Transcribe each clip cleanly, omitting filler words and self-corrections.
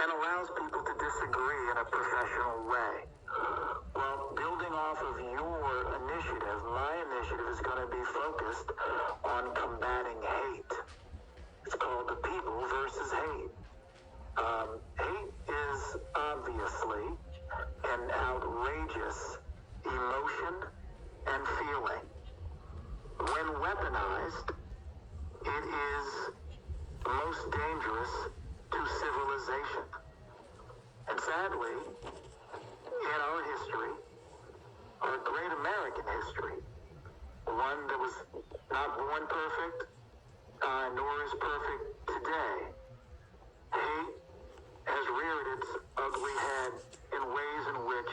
and allows people to disagree in a professional way. Well, building off of your initiative, my initiative is going to be focused on combating hate. It's called the people versus hate. Hate is obviously an outrageous emotion and feeling. When weaponized, it is most dangerous to civilization. And sadly, in our history, our great American history, one that was not born perfect, nor is perfect today, hate has reared its ugly head in ways in which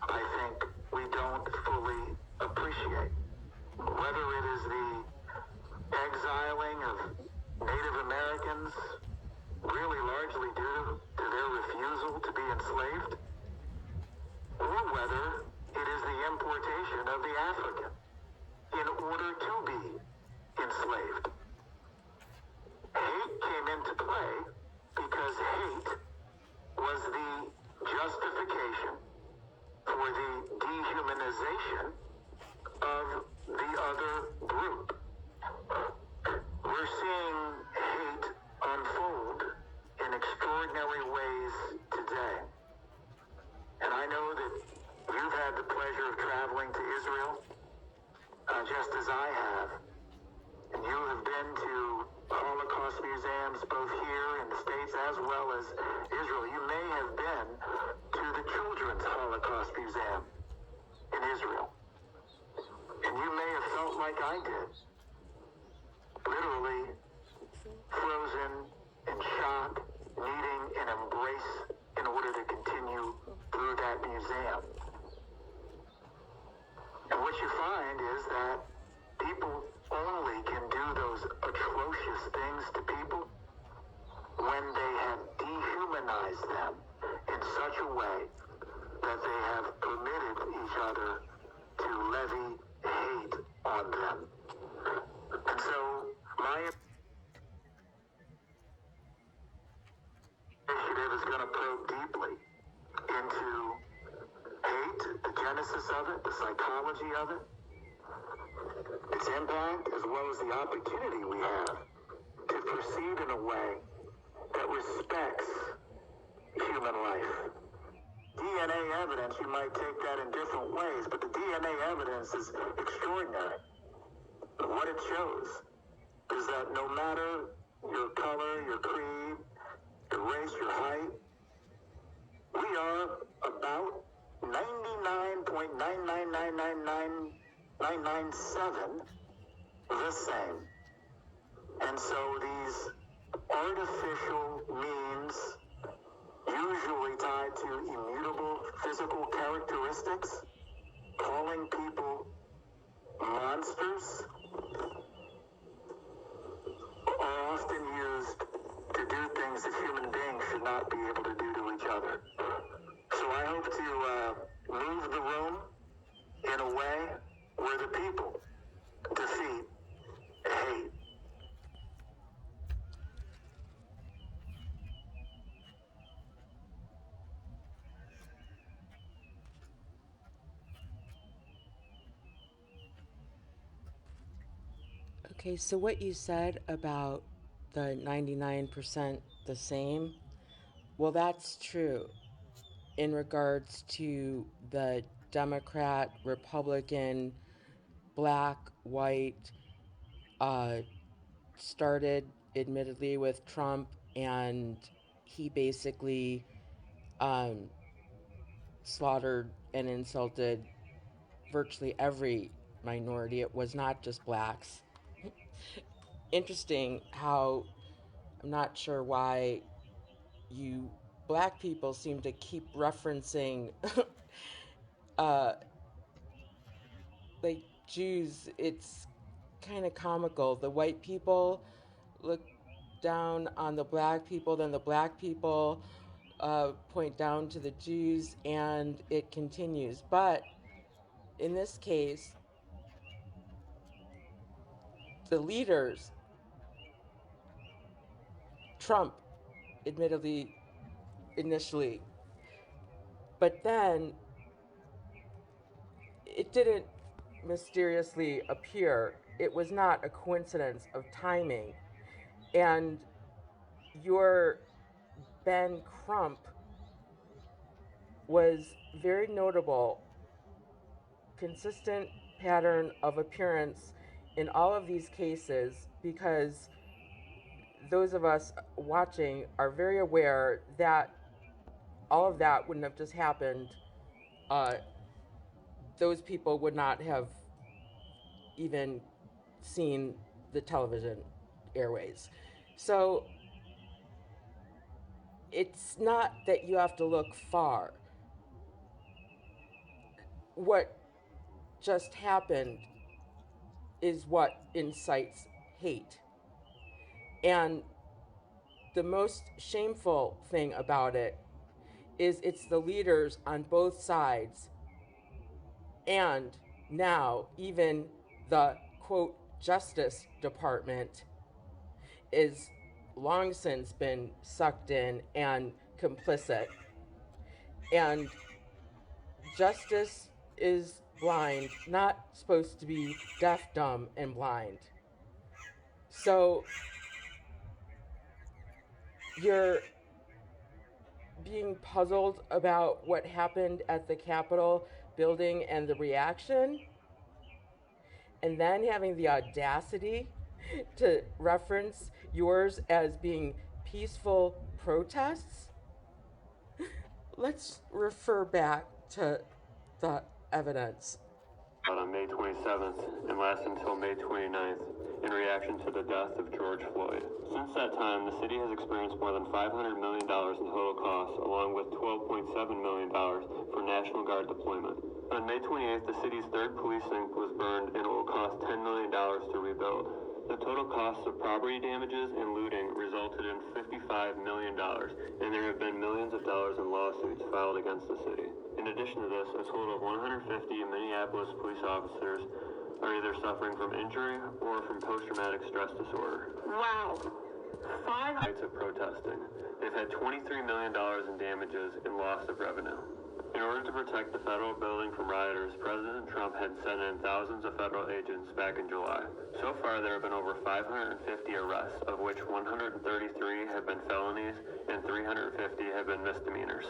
I think we don't fully appreciate. Whether it is the exiling of Native Americans, really largely due to their refusal to be enslaved, or whether it is the importation of the African in order to be enslaved. Hate came into play because hate was the justification for the dehumanization of the other group. We're seeing hate unfold in extraordinary ways today. And I know that you've had the pleasure of traveling to Israel, just as I have. And you have been to Holocaust museums both here in the States as well as Israel. You may have been to the Children's Holocaust Museum in Israel. And you may have felt like I did. Literally frozen in shock, needing an embrace in order to continue through that museum. And what you find is that people only can do those atrocious things to people when they have dehumanized them in such a way that they have permitted each other to levy hate on them. And so my initiative is going to probe deeply into hate, the genesis of it, the psychology of it, its impact, as well as the opportunity we have to proceed in a way that respects human life. DNA evidence, you might take that in different ways, but the DNA evidence is extraordinary. What it shows is that no matter your color, your creed, your race, your height, we are about 99.9999997 the same. And so these artificial means, usually tied to immutable physical characteristics, calling people monsters, are often used to do things that human beings should not be able to do to each other. So I hope to move the room in a way where the people defeat hate. Okay, so what you said about the 99% the same, well, that's true in regards to the Democrat, Republican, black, white, started admittedly with Trump, and he basically um, slaughtered and insulted virtually every minority. It was not just blacks. Interesting how I'm not sure why you black people seem to keep referencing uh, like Jews. It's kind of comical. The white people look down on the black people, then the black people point down to the Jews, and it continues. But in this case, the leaders, Trump, admittedly initially. But then it didn't mysteriously appear. It was not a coincidence of timing. And your Ben Crump was very notable, consistent pattern of appearance in all of these cases, because those of us watching are very aware that all of that wouldn't have just happened. Uh, those people would not have even seen the television airways. So it's not that you have to look far. What just happened is what incites hate. And the most shameful thing about it is it's the leaders on both sides, and now even the quote Justice Department is long since been sucked in and complicit. And justice is blind, not supposed to be deaf, dumb, and blind. So you're being puzzled about what happened at the Capitol building and the reaction, and then having the audacity to reference yours as being peaceful protests. Let's refer back to the evidence. On May 27th and lasted until May 29th in reaction to the death of George Floyd. Since that time, the city has experienced more than $500 million in total costs, along with $12.7 million for National Guard deployment. On May 28th, the city's third precinct was burned and it will cost $10 million to rebuild. The total costs of property damages and looting resulted in $55 million, and there have been millions of dollars in lawsuits filed against the city. In addition to this, a total of 150 Minneapolis police officers are either suffering from injury or from post-traumatic stress disorder. Wow. Nights of protesting. They've had $23 million in damages and loss of revenue. In order to protect the federal building from rioters, President Trump had sent in thousands of federal agents back in July. So far, there have been over 550 arrests, of which 133 have been felonies and 350 have been misdemeanors.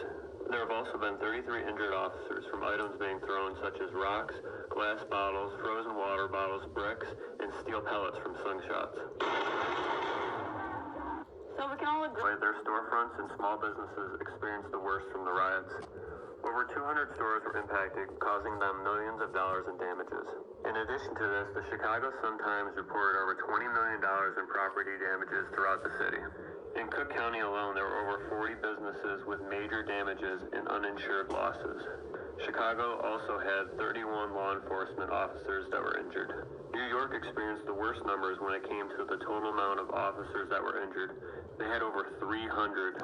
There have also been 33 injured officers from items being thrown such as rocks, glass bottles, frozen water bottles, bricks, and steel pellets from slingshots. So we can all agree. Their storefronts and small businesses experienced the worst from the riots. Over 200 stores were impacted, causing them millions of dollars in damages. In addition to this, the Chicago Sun-Times reported over $20 million in property damages throughout the city. In Cook County alone, there were over 40 businesses with major damages and uninsured losses. Chicago also had 31 law enforcement officers that were injured. New York experienced the worst numbers when it came to the total amount of officers that were injured. They had over 300.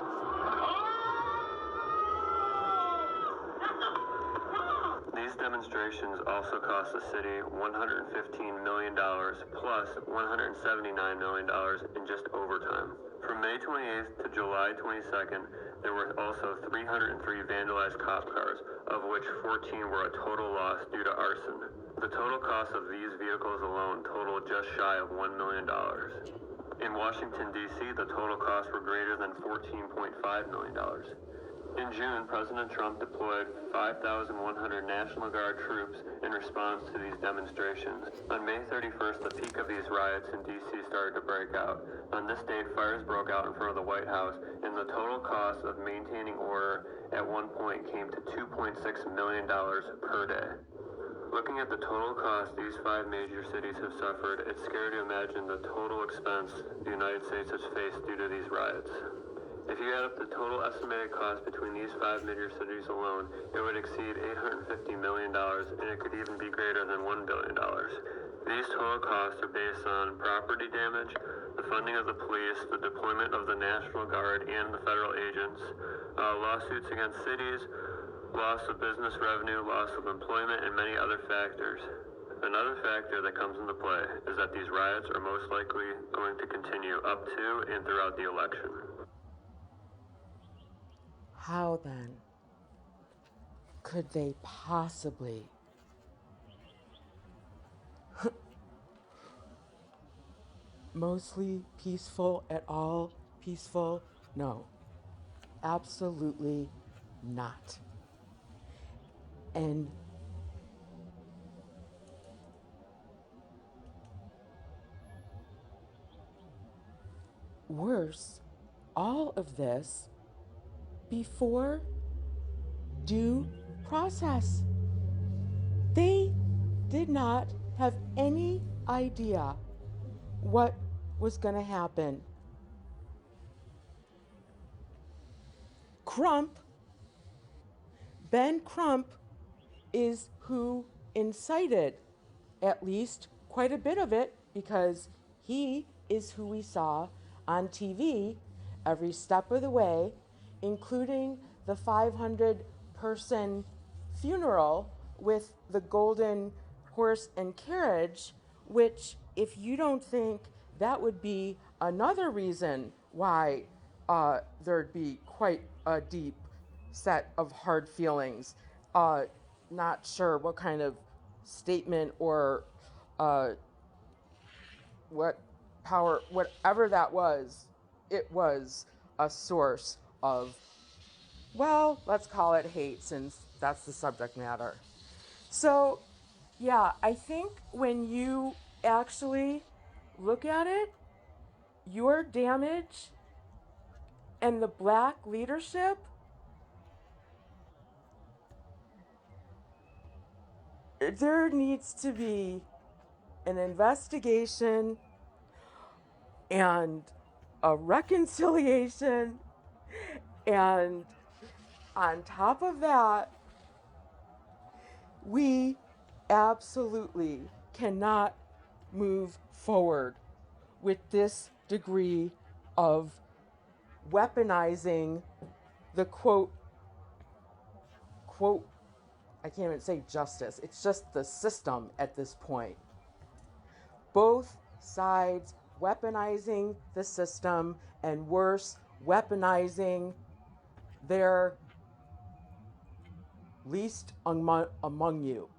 These demonstrations also cost the city $115 million plus $179 million in just overtime. From May 28th to July 22nd, there were also 303 vandalized cop cars, of which 14 were a total loss due to arson. The total cost of these vehicles alone totaled just shy of $1 million. In Washington, D.C., the total costs were greater than $14.5 million. In June, President Trump deployed 5,100 National Guard troops in response to these demonstrations. On May 31st, the peak of these riots in D.C. started to break out. On this date, fires broke out in front of the White House, and the total cost of maintaining order at one point came to $2.6 million per day. Looking at the total cost these 5 major cities have suffered, it's scary to imagine the total expense the United States has faced due to these riots. If you add up the total estimated cost between these 5 major cities alone, it would exceed $850 million, and it could even be greater than $1 billion. These total costs are based on property damage, the funding of the police, the deployment of the National Guard and the federal agents, lawsuits against cities, loss of business revenue, loss of employment, and many other factors. Another factor that comes into play is that these riots are most likely going to continue up to and throughout the election. How then could they possibly mostly peaceful at all? Peaceful? No, absolutely not. And worse, all of this before due process. They did not have any idea what was going to happen. Ben Crump, is who incited at least quite a bit of it, because he is who we saw on TV every step of the way, including the 500-person funeral with the golden horse and carriage, which, if you don't think that would be another reason why there'd be quite a deep set of hard feelings, not sure what kind of statement or whatever that was, it was a source of, well, let's call it hate, since that's the subject matter. So, yeah, I think when you actually look at it, your damage and the black leadership, there needs to be an investigation and a reconciliation, and on top of that, we absolutely cannot move forward with this degree of weaponizing the quote, I can't even say justice, it's just the system at this point. Both sides weaponizing the system, and worse, weaponizing their least among you.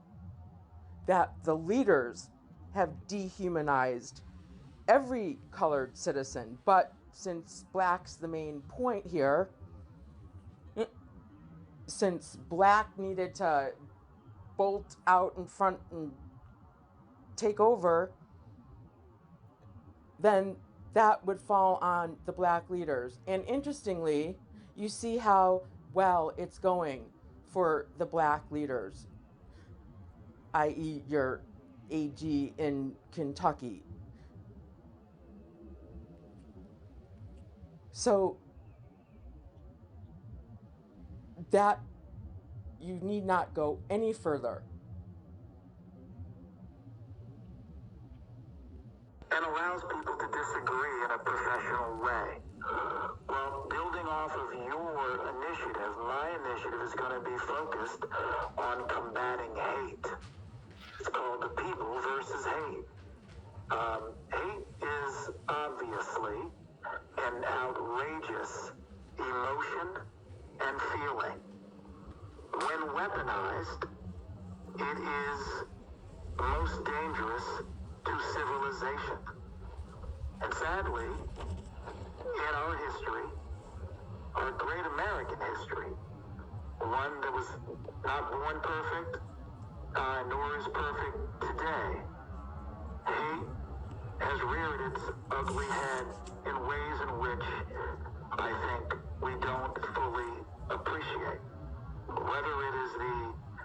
That the leaders have dehumanized every colored citizen, but since black's the main point here, since black needed to bolt out in front and take over, then that would fall on the black leaders. And interestingly, you see how well it's going for the black leaders, i.e. your AG in Kentucky. So that you need not go any further. And allows people to disagree in a professional way. Well, building off of your initiative, my initiative is going to be focused on combating hate. It's called the people versus hate. Hate is obviously an outrageous emotion and feeling. When weaponized, it is most dangerous to civilization. And sadly, in our history, our great American history, one that was not born perfect, nor is perfect today, hate has reared its ugly head in ways in which I think